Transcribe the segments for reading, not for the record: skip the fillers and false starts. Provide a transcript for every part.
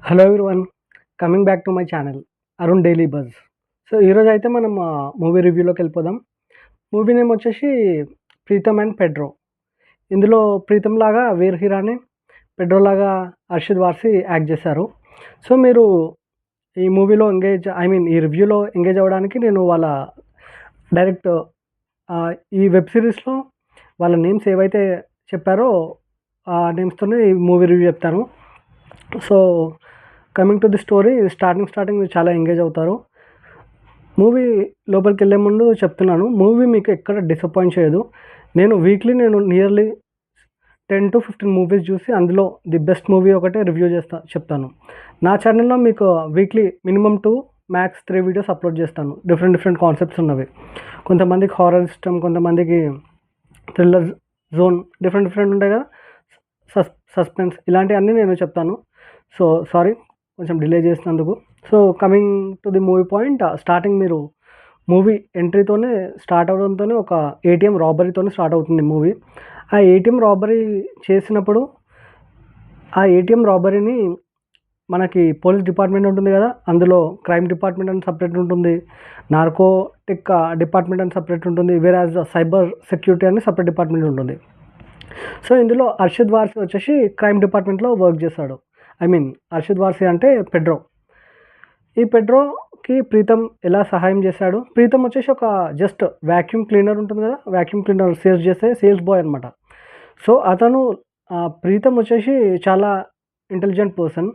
Hello everyone. Coming back to my channel Arun daily buzz. So ఈరోజు అయితే మనం movie రివ్యూలోకి వెళ్ళిపోదాం. మూవీ నేమ్ వచ్చేసి 'ప్రీతం అండ్ పెడ్రో'. ఇందులో ప్రీతం లాగా వీర్ హిరాని, పెడ్రో లాగా అర్షద్ వార్సి యాక్ట్ చేశారు. సో మీరు ఈ మూవీలో ఈ రివ్యూలో ఎంగేజ్ అవ్వడానికి నేను వాళ్ళ డైరెక్ట్ ఈ వెబ్ సిరీస్లో వాళ్ళ నేమ్స్ ఏవైతే చెప్పారో ఆ నేమ్స్తోనే ఈ మూవీ రివ్యూ చెప్తాను. So coming to the story, starting మీరు చాలా ఎంగేజ్ అవుతారు. మూవీ లోపలికి వెళ్ళే ముందు చెప్తున్నాను, మూవీ మీకు ఎక్కడ డిసప్పాయింట్ చేయదు. నేను నియర్లీ 10 to 15 మూవీస్ చూసి అందులో ది బెస్ట్ మూవీ ఒకటే రివ్యూ చెప్తాను. నా ఛానల్లో మీకు weekly minimum 2 max 3 videos upload చేస్తాను. డిఫరెంట్ కాన్సెప్ట్స్ ఉన్నవి. కొంతమందికి హారర్ ఇష్టం, కొంతమందికి థ్రిల్లర్ జోన్, డిఫరెంట్ ఉంటాయి కదా, సస్పెన్స్, ఇలాంటివన్నీ నేను చెప్తాను. సో సారీ కొంచెం డిలే చేసినందుకు. So coming to the movie point, starting మీరు మూవీ ఎంట్రీతోనే స్టార్ట్ అవడంతోనే ఒక ఏటీఎం రాబరీతోనే స్టార్ట్ అవుతుంది మూవీ. ఆ ఏటీఎం రాబరీ చేసినప్పుడు ఆ ఏటీఎం రాబరీని మనకి పోలీస్ డిపార్ట్మెంట్ ఉంటుంది కదా, అందులో క్రైమ్ డిపార్ట్మెంట్ అని సపరేట్ ఉంటుంది, నార్కోటిక్ డిపార్ట్మెంట్ అని సపరేట్ ఉంటుంది, వేరాజ్ సైబర్ సెక్యూరిటీ అని సపరేట్ డిపార్ట్మెంట్ ఉంటుంది. సో ఇందులో అర్షద్ వార్సి వచ్చేసి క్రైమ్ డిపార్ట్మెంట్లో వర్క్ చేశాడు. అర్షద్ వార్సి అంటే పెడ్రో. ఈ పెడ్రోకి ప్రీతం ఎలా సహాయం చేశాడు? ప్రీతం వచ్చేసి ఒక జస్ట్ వ్యాక్యూమ్ క్లీనర్ ఉంటుంది కదా, వ్యాక్యూమ్ క్లీనర్ సేల్స్ చేసే సేల్స్ బాయ్ అనమాట. సో అతను ప్రీతం వచ్చేసి చాలా ఇంటెలిజెంట్ పర్సన్.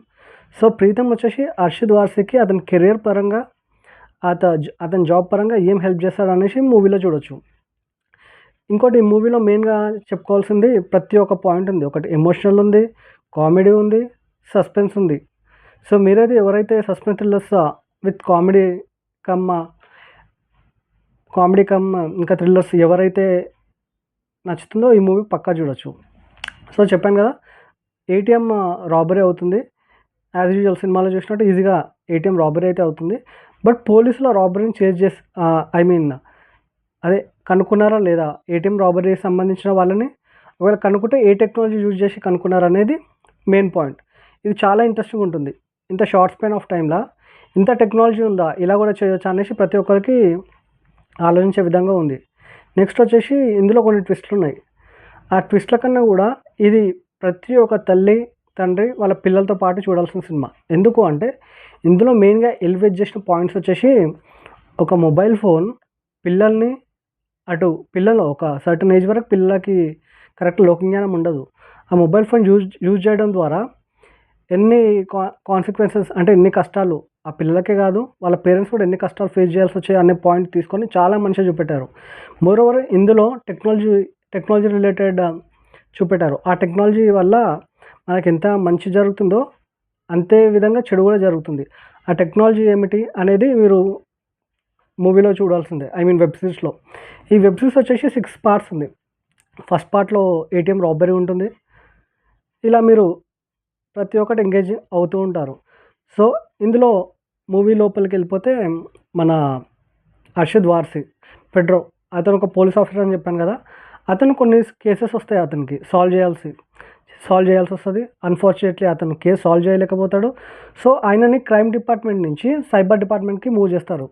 సో ప్రీతం వచ్చేసి అర్షద్ వార్సికి అతని కెరియర్ పరంగా, అతని జాబ్ పరంగా ఏం హెల్ప్ చేస్తాడు అనేసి మూవీలో చూడొచ్చు. ఇంకోటి, ఈ మూవీలో మెయిన్గా చెప్పుకోవాల్సింది ప్రతి ఒక్క పాయింట్ ఉంది. ఒకటి ఎమోషనల్ ఉంది, కామెడీ ఉంది, సస్పెన్స్ ఉంది. సో మీరైతే ఎవరైతే సస్పెన్స్ థ్రిల్లర్స్ విత్ కమ్ ఇంకా థ్రిల్లర్స్ ఎవరైతే నచ్చుతుందో ఈ మూవీ పక్కా చూడొచ్చు. సో చెప్పాను కదా, ఏటీఎం రాబరీ అవుతుంది. యాజ్ యూజువల్ సినిమాలో చూసినట్టు ఈజీగా ఏటీఎం రాబరీ అయితే అవుతుంది. బట్ పోలీసులు రాబరీని చేసి అదే కనుక్కున్నారా లేదా, ఏటీఎం రాబరీకి సంబంధించిన వాళ్ళని ఒకవేళ కనుక్కుంటే ఏ టెక్నాలజీ యూజ్ చేసి కనుక్కున్నారనేది మెయిన్ పాయింట్. ఇది చాలా ఇంట్రెస్టింగ్ ఉంటుంది. ఇంత షార్ట్ స్పాన్ ఆఫ్ టైంలో ఇంత టెక్నాలజీ ఉందా, ఇలా కూడా చేయొచ్చా అనేసి ప్రతి ఒక్కరికి ఆలోచించే విధంగా ఉంది. నెక్స్ట్ వచ్చేసి ఇందులో కొన్ని ట్విస్ట్లు ఉన్నాయి. ఆ ట్విస్ట్ల కన్నా కూడా ఇది ప్రతి ఒక్క తల్లి తండ్రి వాళ్ళ పిల్లలతో పాటు చూడాల్సిన సినిమా. ఎందుకు అంటే ఇందులో మెయిన్గా ఎలివేట్ చేసిన పాయింట్స్ వచ్చేసి, ఒక మొబైల్ ఫోన్ పిల్లల్ని పిల్లలు ఒక సర్టన్ ఏజ్ వరకు పిల్లలకి కరెక్ట్ లోకజ్ఞానం ఉండదు. ఆ మొబైల్ ఫోన్ యూజ్ చేయడం ద్వారా ఎన్ని కాన్సిక్వెన్సెస్, అంటే ఎన్ని కష్టాలు ఆ పిల్లలకే కాదు వాళ్ళ పేరెంట్స్ కూడా ఎన్ని కష్టాలు ఫేస్ చేయాల్సి వచ్చాయి అనే పాయింట్ తీసుకొని చాలా మంచిగా చూపెట్టారు. మోరోవర్ ఇందులో టెక్నాలజీ రిలేటెడ్ చూపెట్టారు. ఆ టెక్నాలజీ వల్ల మనకి ఎంత మంచి జరుగుతుందో అంతే విధంగా చెడు కూడా జరుగుతుంది. ఆ టెక్నాలజీ ఏమిటి అనేది మీరు మూవీలో చూడాల్సిందే, వెబ్ సిరీస్లో. ఈ వెబ్ సిరీస్ వచ్చేసి 6 పార్ట్స్ ఉంది. ఫస్ట్ పార్ట్లో ఏటీఎం రాబరీ ఉంటుంది. ఇలా మీరు ప్రతి ఒక్కటి ఎంగేజ్ అవుతూ ఉంటారు. సో ఇందులో మూవీ లోపలికి వెళ్ళిపోతే, మన అర్షద్ వార్సి పెడ్రో, అతను ఒక పోలీస్ ఆఫీసర్ అని చెప్పాను కదా, అతను కొన్ని కేసెస్ వస్తాయి, అతనికి సాల్వ్ చేయాల్సి వస్తుంది. అన్ఫార్చునేట్లీ అతను కేసు సాల్వ్ చేయలేకపోతాడు. సో ఆయనని క్రైమ్ డిపార్ట్మెంట్ నుంచి సైబర్ డిపార్ట్మెంట్కి మూవ్ చేస్తారు.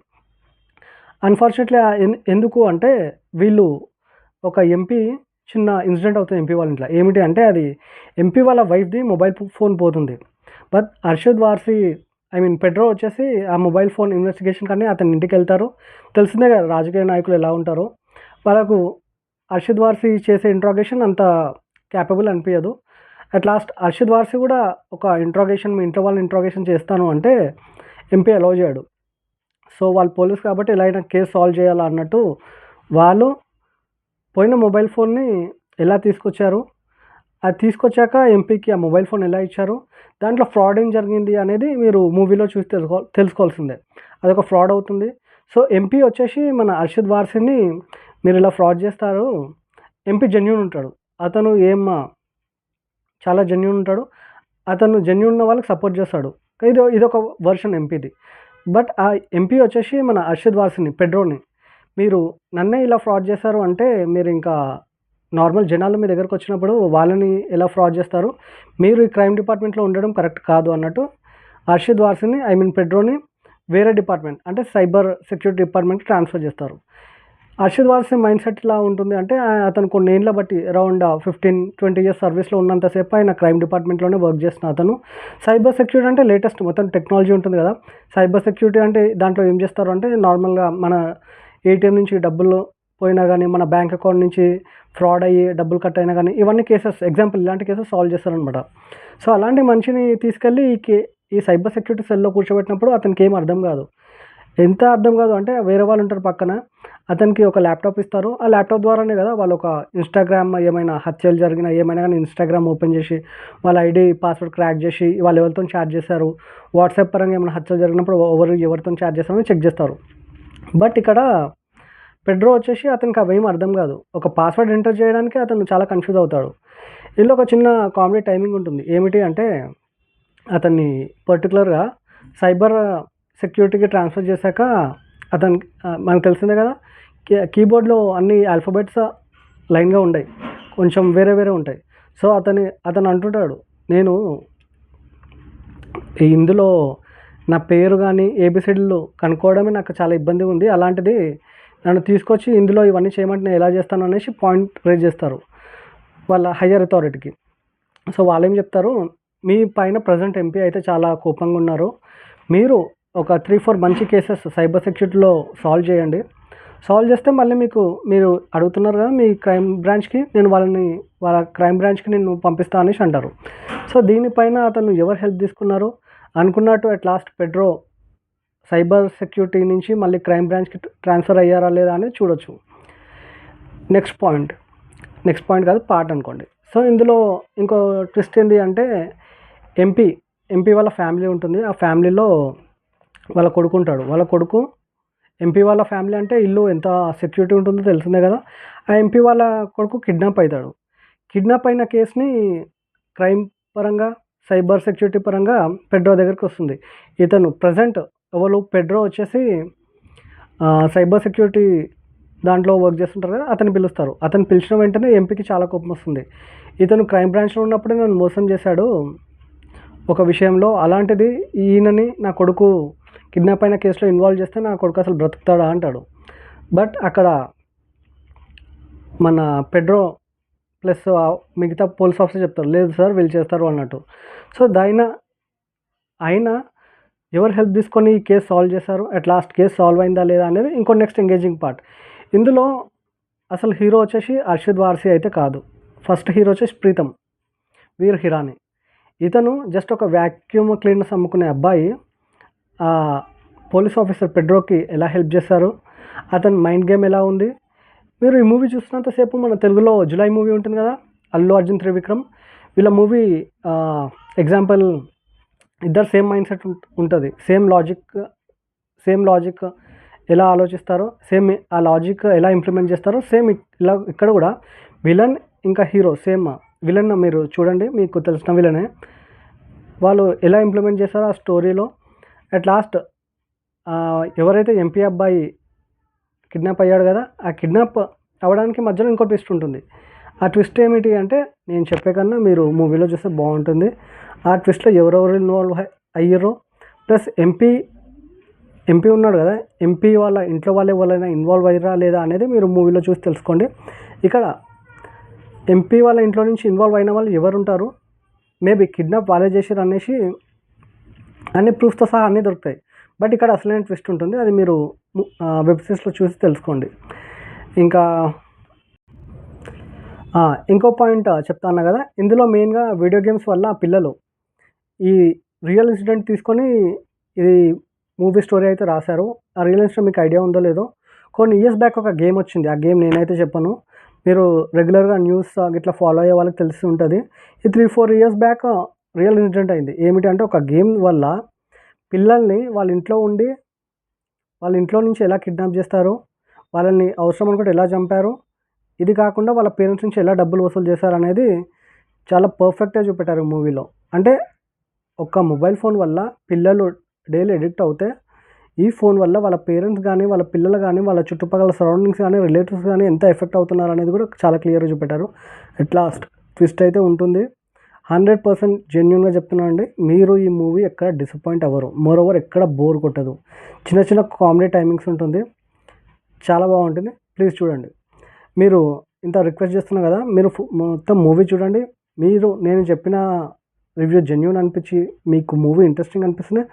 అన్ఫార్చునేట్లీ ఎందుకు అంటే, వీళ్ళు ఒక ఎంపీ చిన్న ఇన్సిడెంట్ అవుతుంది ఎంపీ వాళ్ళ ఇంట్లో. ఏమిటి అంటే, అది ఎంపీ వాళ్ళ వైఫ్ది మొబైల్ ఫోన్ పోతుంది. బట్ అర్షద్ వార్సి పెడ్రో వచ్చేసి ఆ మొబైల్ ఫోన్ ఇన్వెస్టిగేషన్ కానీ అతని ఇంటికి వెళ్తారు. తెలిసిందే కదా రాజకీయ నాయకులు ఎలా ఉంటారో. వాళ్ళకు అర్షద్ వార్సి చేసే ఇంట్రాగేషన్ అంత క్యాపబుల్ అనిపించదు. అట్ లాస్ట్ అర్షద్ వార్సి కూడా ఒక మీ ఇంట్లో వాళ్ళని ఇంట్రాగేషన్ చేస్తాను అంటే ఎంపీ అలౌ చేయడు. సో వాళ్ళు పోలీస్ కాబట్టి ఎలా అయినా కేసు సాల్వ్ చేయాలా అన్నట్టు వాళ్ళు పోయిన మొబైల్ ఫోన్ని ఎలా తీసుకొచ్చారు, అది తీసుకొచ్చాక ఎంపీకి ఆ మొబైల్ ఫోన్ ఎలా ఇచ్చారు, దాంట్లో ఫ్రాడ్ ఏం జరిగింది అనేది మీరు మూవీలో చూసి తెలుసుకోవాల్సిందే. అదొక ఫ్రాడ్ అవుతుంది. సో ఎంపీ వచ్చేసి మన అర్షద్ వార్సిని మీరు ఇలా ఫ్రాడ్ చేస్తారు. ఎంపీ జెన్యూన్ ఉంటాడు, అతను చాలా జెన్యూన్ ఉంటాడు. అతను జెన్యూన్ ఉన్న వాళ్ళకి సపోర్ట్ చేస్తాడు. ఇదొక వర్షన్ ఎంపీది. బట్ ఆ ఎంపీ వచ్చేసి మన అర్షద్ వార్సిని, పెడ్రోని, మీరు నన్నే ఇలా ఫ్రాడ్ చేశారు అంటే మీరు ఇంకా నార్మల్ జనాలు మీ దగ్గరకు వచ్చినప్పుడు వాళ్ళని ఎలా ఫ్రాడ్ చేస్తారు, మీరు ఈ క్రైమ్ డిపార్ట్మెంట్లో ఉండడం కరెక్ట్ కాదు అన్నట్టు అర్షద్ వార్సిని పెడ్రోని వేరే డిపార్ట్మెంట్ అంటే సైబర్ సెక్యూరిటీ డిపార్ట్మెంట్కి ట్రాన్స్ఫర్ చేస్తారు. అర్షద్ వార్సి మైండ్ సెట్ ఎలా ఉంటుంది అంటే అతను కొన్ని ఏళ్ళ బట్టి అరౌండ్ 15-20 ఇయర్స్ సర్వీస్లో ఉన్నంతసేపు ఆయన క్రైమ్ డిపార్ట్మెంట్లోనే వర్క్ చేస్తున్న అతను సైబర్ సెక్యూరిటీ అంటే లేటెస్ట్ మొత్తం టెక్నాలజీ ఉంటుంది కదా. సైబర్ సెక్యూరిటీ అంటే దాంట్లో ఏం చేస్తారు అంటే నార్మల్గా మన ఏటీఎం నుంచి డబ్బులు పోయినా కానీ, మన బ్యాంక్ అకౌంట్ నుంచి ఫ్రాడ్ అయ్యి డబ్బులు కట్ అయినా కానీ, ఇవన్నీ కేసెస్ ఎగ్జాంపుల్ ఇలాంటి కేసెస్ సాల్వ్ చేస్తారనమాట. సో అలాంటి మనిషిని తీసుకెళ్ళి ఈ సైబర్ సెక్యూరిటీ సెల్లో కూర్చోబెట్టినప్పుడు అతనికి ఏం అర్థం కాదు. ఎంత అర్థం కాదు అంటే వేరే వాళ్ళు ఉంటారు పక్కన, అతనికి ఒక ల్యాప్టాప్ ఇస్తారు. ఆ ల్యాప్టాప్ ద్వారానే కదా వాళ్ళు ఒక ఇన్స్టాగ్రామ్ ఏమైనా హత్యలు జరిగినా ఏమైనా కానీ ఇన్స్టాగ్రామ్ ఓపెన్ చేసి వాళ్ళ ఐడి పాస్వర్డ్ క్రాక్ చేసి వాళ్ళు ఎవరితో చాట్ చేశారు, వాట్సాప్ పరంగా ఏమైనా హత్యలు జరిగినప్పుడు ఎవరితో చాట్ చేస్తారని చెక్ చేస్తారు. బట్ ఇక్కడ పెడ్రో వచ్చేసి అతనికి అవేం అర్థం కాదు. ఒక పాస్వర్డ్ ఎంటర్ చేయడానికి అతను చాలా కన్ఫ్యూజ్ అవుతాడు. ఇందులో ఒక చిన్న కామెడీ టైమింగ్ ఉంటుంది. ఏమిటి అంటే అతన్ని పర్టికులర్గా సైబర్ సెక్యూరిటీకి ట్రాన్స్ఫర్ చేశాక అతనికి మనకు తెలిసిందే కదా, కీబోర్డ్లో అన్ని ఆల్ఫాబెట్స్ లైన్గా ఉంటాయి, కొంచెం వేరే వేరే ఉంటాయి. సో అతను అంటుంటాడు, నేను ఇందులో నా పేరు కానీ ఏబిసిడీలు కనుక్కోవడమే నాకు చాలా ఇబ్బంది ఉంది, అలాంటిది నన్ను తీసుకొచ్చి ఇందులో ఇవన్నీ చేయమంటే నేను ఎలా చేస్తాను అనేసి పాయింట్ రేజ్ చేస్తారు వాళ్ళ హయ్యర్ అథారిటీకి. సో వాళ్ళు ఏం చెప్తారు, మీ పైన ప్రజెంట్ ఎంపీ అయితే చాలా కోపంగా ఉన్నారు, మీరు ఒక 3-4 మంచి కేసెస్ సైబర్ సెక్యూరిటీలో సాల్వ్ చేయండి, సాల్వ్ చేస్తే మళ్ళీ మీరు అడుగుతున్నారు కదా మీ క్రైమ్ బ్రాంచ్కి, నేను వాళ్ళ క్రైమ్ బ్రాంచ్కి నేను పంపిస్తాను అనేసి అంటారు. సో దీనిపైన అతను ఎవరు హెల్ప్ తీసుకున్నారు అనుకున్నట్టు at last Pedro cyber security నుంచి మళ్ళీ క్రైమ్ బ్రాంచ్కి ట్రాన్స్ఫర్ అయ్యారా లేదా అనేది చూడొచ్చు. నెక్స్ట్ పాయింట్ కాదు పార్ట్ అనుకోండి. సో ఇందులో ఇంకో ట్విస్ట్ ఏంటి అంటే ఎంపీ వాళ్ళ ఫ్యామిలీ ఉంటుంది. ఆ ఫ్యామిలీలో వాళ్ళ కొడుకు ఉంటాడు. వాళ్ళ కొడుకు ఎంపీ వాళ్ళ ఫ్యామిలీ అంటే ఇల్లు ఎంత సెక్యూరిటీ ఉంటుందో తెలిసిందే కదా. ఆ ఎంపీ వాళ్ళ కొడుకు కిడ్నాప్ అవుతాడు. కిడ్నాప్ అయిన కేసుని క్రైమ్ పరంగా సైబర్ సెక్యూరిటీ పరంగా పెడ్రో దగ్గరికి వస్తుంది. ఇతను ప్రజెంట్ పెడ్రో వచ్చేసి సైబర్ సెక్యూరిటీ దాంట్లో వర్క్ చేస్తుంటారు కదా, అతను పిలుస్తారు. అతను పిలిచిన వెంటనే ఎంపీకి చాలా కోపం వస్తుంది. ఇతను క్రైమ్ బ్రాంచ్లో ఉన్నప్పుడే నన్ను మోసం చేశాడు ఒక విషయంలో, అలాంటిది ఈయనని నా కొడుకు కిడ్నాప్ అయిన కేసులో ఇన్వాల్వ్ చేస్తే నా కొడుకు అసలు బ్రతుకుతాడా అంటాడు. బట్ అక్కడ మన పెడ్రో ప్లస్ మిగతా పోలీస్ ఆఫీసర్ చెప్తారు, లేదు సార్ వీళ్ళు చేస్తారు అన్నట్టు. సో అయినా ఎవరు హెల్ప్ తీసుకొని ఈ కేసు సాల్వ్ చేశారు, అట్ లాస్ట్ కేసు సాల్వ్ అయిందా లేదా అనేది ఇంకో నెక్స్ట్ ఎంగేజింగ్ పార్ట్. ఇందులో అసలు హీరో వచ్చేసి అర్షద్ వార్సి అయితే కాదు. ఫస్ట్ హీరో వచ్చేసి ప్రీతం వీర్ హిరాని. ఇతను జస్ట్ ఒక వ్యాక్యూమ్ క్లీనర్స్ అమ్ముకునే అబ్బాయి పోలీస్ ఆఫీసర్ పెడ్రోకి ఎలా హెల్ప్ చేశారు, అతని మైండ్ గేమ్ ఎలా ఉంది. మీరు ఈ మూవీ చూసినంతసేపు మన తెలుగులో జులై మూవీ ఉంటుంది కదా, అల్లు అర్జున్ త్రివిక్రమ్, వీళ్ళ మూవీ ఎగ్జాంపుల్ ఇద్దరు సేమ్ మైండ్ సెట్ ఉంటుంది, సేమ్ లాజిక్ ఎలా ఆలోచిస్తారో, సేమ్ ఆ లాజిక్ ఎలా ఇంప్లిమెంట్ చేస్తారో, సేమ్ ఇలా ఇక్కడ కూడా విలన్ ఇంకా హీరో సేమ్. విలన్ మీరు చూడండి, మీకు తెలిసిన విలనే, వాళ్ళు ఎలా ఇంప్లిమెంట్ చేస్తారో ఆ స్టోరీలో. అట్ లాస్ట్ ఎవరైతే ఎంపీ అబ్బాయి కిడ్నాప్ అయ్యాడు కదా, ఆ కిడ్నాప్ అవ్వడానికి మధ్యలో ఇంకో ట్విస్ట్ ఉంటుంది. ఆ ట్విస్ట్ ఏమిటి అంటే నేను చెప్పే కన్నా మీరు మూవీలో చూస్తే బాగుంటుంది. ఆ ట్విస్ట్లో ఎవరెవరు ఇన్వాల్వ్ అయ్యారో ప్లస్ ఎంపీ ఉన్నాడు కదా, ఎంపీ వాళ్ళ ఇంట్లో వాళ్ళు ఎవరైనా ఇన్వాల్వ్ అయ్యారా లేదా అనేది మీరు మూవీలో చూసి తెలుసుకోండి. ఇక్కడ ఎంపీ వాళ్ళ ఇంట్లో నుంచి ఇన్వాల్వ్ అయిన వాళ్ళు ఎవరు ఉంటారు, మేబీ కిడ్నాప్ వాళ్ళే చేసారు అనేసి అన్ని ప్రూఫ్తో సహా అన్నీ దొరుకుతాయి. బట్ ఇక్కడ అసలైన ట్విస్ట్ ఉంటుంది, అది మీరు వెబ్ సిరీస్లో చూసి తెలుసుకోండి. ఇంకా ఇంకో పాయింట్ చెప్తాను కదా, ఇందులో మెయిన్గా వీడియో గేమ్స్ వల్ల పిల్లలు ఈ రియల్ ఇన్సిడెంట్ తీసుకొని ఇది మూవీ స్టోరీ అయితే రాశారు. ఆ రియల్ ఇన్సిడెంట్ మీకు ఐడియా ఉందో లేదో, కొన్ని ఇయర్స్ బ్యాక్ ఒక గేమ్ వచ్చింది, ఆ గేమ్ నేనైతే చెప్పను, మీరు రెగ్యులర్గా న్యూస్ ఇట్లా ఫాలో అయ్యే వాళ్ళకి తెలిసి ఉంటుంది. ఈ 3-4 ఇయర్స్ బ్యాక్ రియల్ ఇన్సిడెంట్ అయింది. ఏమిటి అంటే ఒక గేమ్ వల్ల పిల్లల్ని వాళ్ళ ఇంట్లో నుంచి ఎలా కిడ్నాప్ చేస్తారు, వాళ్ళని అవసరం అనుకుంటే ఎలా చంపారు, ఇది కాకుండా వాళ్ళ పేరెంట్స్ నుంచి ఎలా డబ్బులు వసూలు చేశారు అనేది చాలా పర్ఫెక్ట్గా చూపెట్టారు మూవీలో. అంటే ఒక మొబైల్ ఫోన్ వల్ల పిల్లలు డైలీ ఎడిక్ట్ అవుతే ఈ ఫోన్ వల్ల వాళ్ళ పేరెంట్స్ కానీ వాళ్ళ పిల్లలు కానీ వాళ్ళ చుట్టుపక్కల సరౌండింగ్స్ కానీ రిలేటివ్స్ కానీ ఎంత ఎఫెక్ట్ అవుతున్నారు అనేది కూడా చాలా క్లియర్గా చూపెట్టారు. అట్ లాస్ట్ ట్విస్ట్ అయితే ఉంటుంది. 100% జెన్యూన్గా చెప్తున్నాను అండి. మీరు ఈ మూవీ ఎక్కడ డిసప్పాయింట్ అవ్వరు. మోర్ ఓవర్ ఎక్కడ బోర్ కొట్టదు. చిన్న చిన్న కామెడీ టైమింగ్స్ ఉంటుంది. చాలా బాగుంటుంది. ప్లీజ్ చూడండి. మీరు ఇంత రిక్వెస్ట్ చేస్తున్నా కదా, మీరు మొత్తం మూవీ చూడండి. మీరు నేను చెప్పిన రివ్యూ జెన్యూన్ అనిపించి మీకు మూవీ ఇంట్రెస్టింగ్ అనిపిస్తుంది,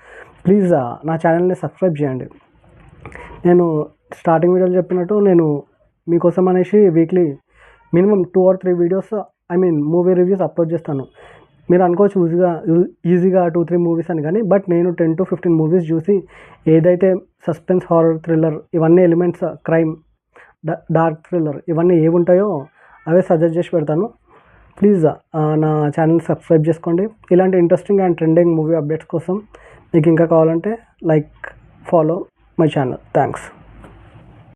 ప్లీజ్ నా ఛానల్ని సబ్స్క్రైబ్ చేయండి. నేను స్టార్టింగ్ వీడియోలో చెప్పినట్టు నేను మీకోసం అనేసి weekly minimum 2 or 3 videos movie reviews upload చేస్తాను. మీరు అనుకోవచ్చు ఈజీగా 2-3 మూవీస్ అని, కానీ బట్ నేను 10 to 15 మూవీస్ చూసి ఏదైతే సస్పెన్స్, హారర్, థ్రిల్లర్ ఇవన్నీ ఎలిమెంట్స్, క్రైమ్, డార్క్ థ్రిల్లర్ ఇవన్నీ ఏవి ఉంటాయో అవే సజెస్ట్ చేసి పెడతాను. ప్లీజ్ నా ఛానల్ సబ్స్క్రైబ్ చేసుకోండి. ఇలాంటి interesting and trending movie updates కోసం మీకు ఇంకా కావాలంటే like, follow my channel. Thanks.